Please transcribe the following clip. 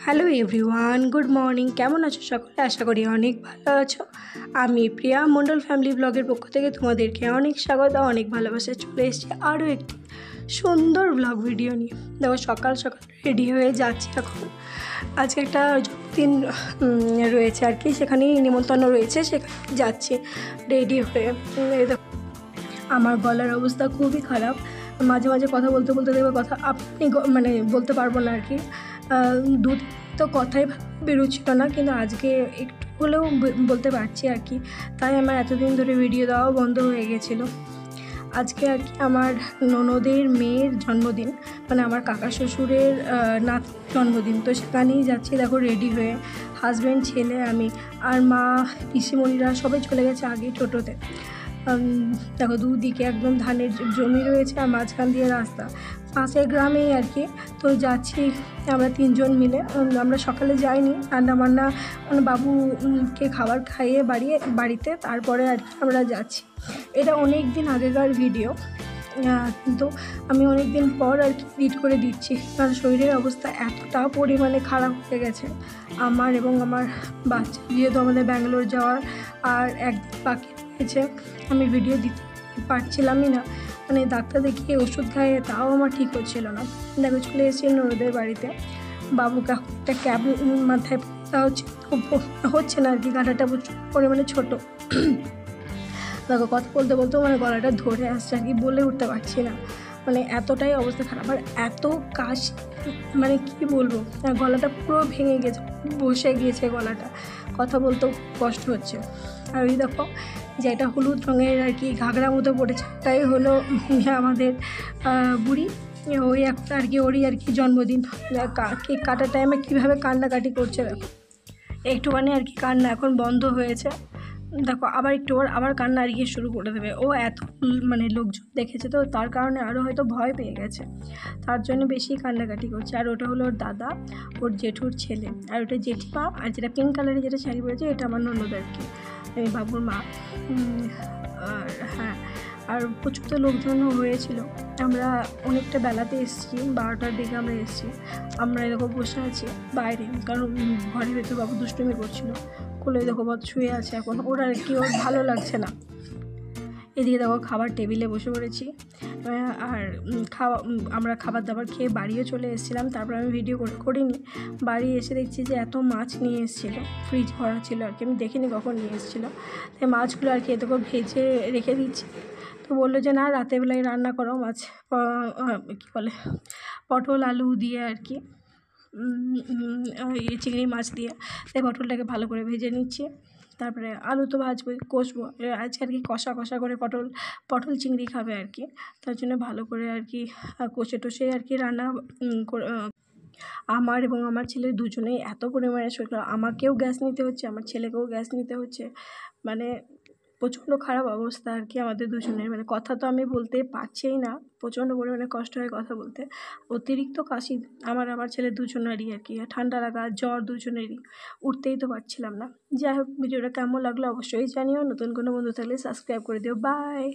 Hello everyone, good morning. কেমন আছো সকলে? আশা করি অনেক ভালো আছো। আমি প্রিয়া মণ্ডল ফ্যামিলি ব্লগের পক্ষ থেকে তোমাদেরকে অনেক স্বাগত, অনেক ভালোবাসা। চলে এসেছি আরও একটি সুন্দর ব্লগ ভিডিও নিয়ে। দেখো সকাল সকাল রেডি হয়ে যাচ্ছি এখন। আজকে একটা জন্মদিন রয়েছে আর কি, সেখানেই নিমন্ত্রণ রয়েছে, সেখানে যাচ্ছি রেডি হয়ে। দেখো আমার গলার অবস্থা খুবই খারাপ, মাঝে মাঝে কথা বলতে বলতে দেখবে কথা আপনি মানে বলতে পারবো না আর কি। দুদিন তো কথাই বেরোচ্ছিল না, কিন্তু আজকে একটু হলেও বলতে পারছি আর কি। তাই আমার এতদিন ধরে ভিডিও দেওয়াও বন্ধ হয়ে গেছিলো। আজকে আর কি আমার ননদের মেয়ের জন্মদিন, মানে আমার কাকা শ্বশুরের নাত জন্মদিন। তো সেখানেই যাচ্ছি দেখো রেডি হয়ে, হাজব্যান্ড, ছেলে, আমি আর মা, পিসিমণিরা সবাই চলে গেছে আগে টোটোতে। দেখো দুদিকে একদম ধানের জমি রয়েছে আর মাঝখান দিয়ে রাস্তা, পাশের গ্রামেই আর কি। তো যাচ্ছি আমরা তিনজন মিলে। আমরা সকালে যাইনি, রান্নাবান্না মানে বাবুকে খাবার খাইয়ে বাড়িতে তারপরে আর কি আমরা যাচ্ছি। এটা অনেক দিন আগেকার ভিডিও, কিন্তু আমি অনেক দিন পর আর কি এডিট করে দিচ্ছি, কারণ শরীরের অবস্থা এতটা পরিমাণে খারাপ হয়ে গেছে আমার এবং আমার বাচ্চা, যেহেতু আমাদের ব্যাঙ্গালোর যাওয়ার আর একদিন বাকি রয়েছে। আমি ভিডিও দিতে পারছিলামই না, মানে ডাক্তার দেখিয়ে ওষুধ খাইয়ে তাও আমার ঠিক হচ্ছিল না। দেখো চলে এসেছি ননদের বাড়িতে। বাবুকে একটা ক্যাব মাথায় হচ্ছে না আর কি, গাঁটাটা পরিমাণে ছোটো। দেখো কথা বলতে বলতেও মানে গলাটা ধরে আসছে আর কি, বলে উঠতে পারছি না, মানে এতটাই অবস্থা খারাপ। আর এত কাশ, মানে কি বলবো, গলাটা পুরো ভেঙে গেছে, বসে গিয়েছে গলাটা, কথা বলতেও কষ্ট হচ্ছে। আর ওই দেখো যে এটা হলুদ রঙের আর কি ঘাগরা মতো পড়েছে, তাই হলো আমাদের বুড়ি। ওই একটা আর কি, ওরই আর কি জন্মদিন। কেক কাটার টাইমে কীভাবে কান্নাকাটি করছে দেখো, একটুখানি আর কি কান্না এখন বন্ধ হয়েছে। দেখো আবার একটু আবার কান্না আর কি শুরু করে দেবে। ও এত মানে লোকজন দেখেছে তো, তার কারণে আরও হয়তো ভয় পেয়ে গেছে, তার জন্য বেশি কান্নাকাটি করছে। আর ওটা হলো ওর দাদা, ওর জেঠুর ছেলে, আর ওটা জেঠিমা। আর যেটা পিঙ্ক কালারের যেটা শাড়ি পরেছে এটা আমার ননদ আর কি, বাবুর মা। আর হ্যাঁ, আর প্রচুর তো লোকজনও হয়েছিল। আমরা অনেকটা বেলাতে এসেছি, 12টার দিকে আমরা এসেছি। আমরা এরকম বসে আছি বাইরে, কারণ ঘরের ভেতর বাবু দুষ্টুমি করছিল। কোলে দেখো বাবু শুয়ে আছে এখন, ওরা আর কি, ওর ভালো লাগছে না। এদিকে দেখো খাবার টেবিলে বসে পড়েছি। আর আমরা খাবার দাবার খেয়ে বাড়িও চলে এসেছিলাম। তারপর আমি ভিডিও করিনি। বাড়ি এসে দেখছি যে এত মাছ নিয়ে এসেছিলো, ফ্রিজ ভরা ছিল আর কি, আমি দেখিনি কখন নিয়ে এসেছিলো। তাই মাছগুলো আর কি এতক্ষণ ভেজে রেখে দিচ্ছি। তো বললো যে না, রাতেরবেলায় রান্না করো মাছ, কী বলে, পটল আলু দিয়ে আর কি, চিংড়ি মাছ দিয়ে। তাই পটলটাকে ভালো করে ভেজে নিচ্ছি, তারপরে আলু তো ভাজবই, কষবো। আজকে আর কি কষা কষা করে পটল চিংড়ি খাবে আর কি, তার জন্য ভালো করে আর কি কষে টষে আর কি রান্না আমার এবং আমার ছেলে দুজনেই এত পরিমাণে শরীর খারাপ, আমাকেও গ্যাস নিতে হচ্ছে, আমার ছেলেকেও গ্যাস নিতে হচ্ছে, মানে প্রচণ্ড খারাপ অবস্থা আর কি আমাদের দুজনের। মানে কথা তো আমি বলতে পারছিই না, প্রচণ্ড পরিমাণে কষ্ট হয় কথা বলতে। অতিরিক্ত কাশি আমার ছেলে দুজনেরই আর কি, ঠান্ডা লাগা জ্বর দুজনেরই, উঠতেই তো পারছিলাম না। যাই হোক, ভিডিওটা কেমন লাগলো অবশ্যই জানিও। নতুন কোনো বন্ধু থাকলে সাবস্ক্রাইব করে দিও। বাই।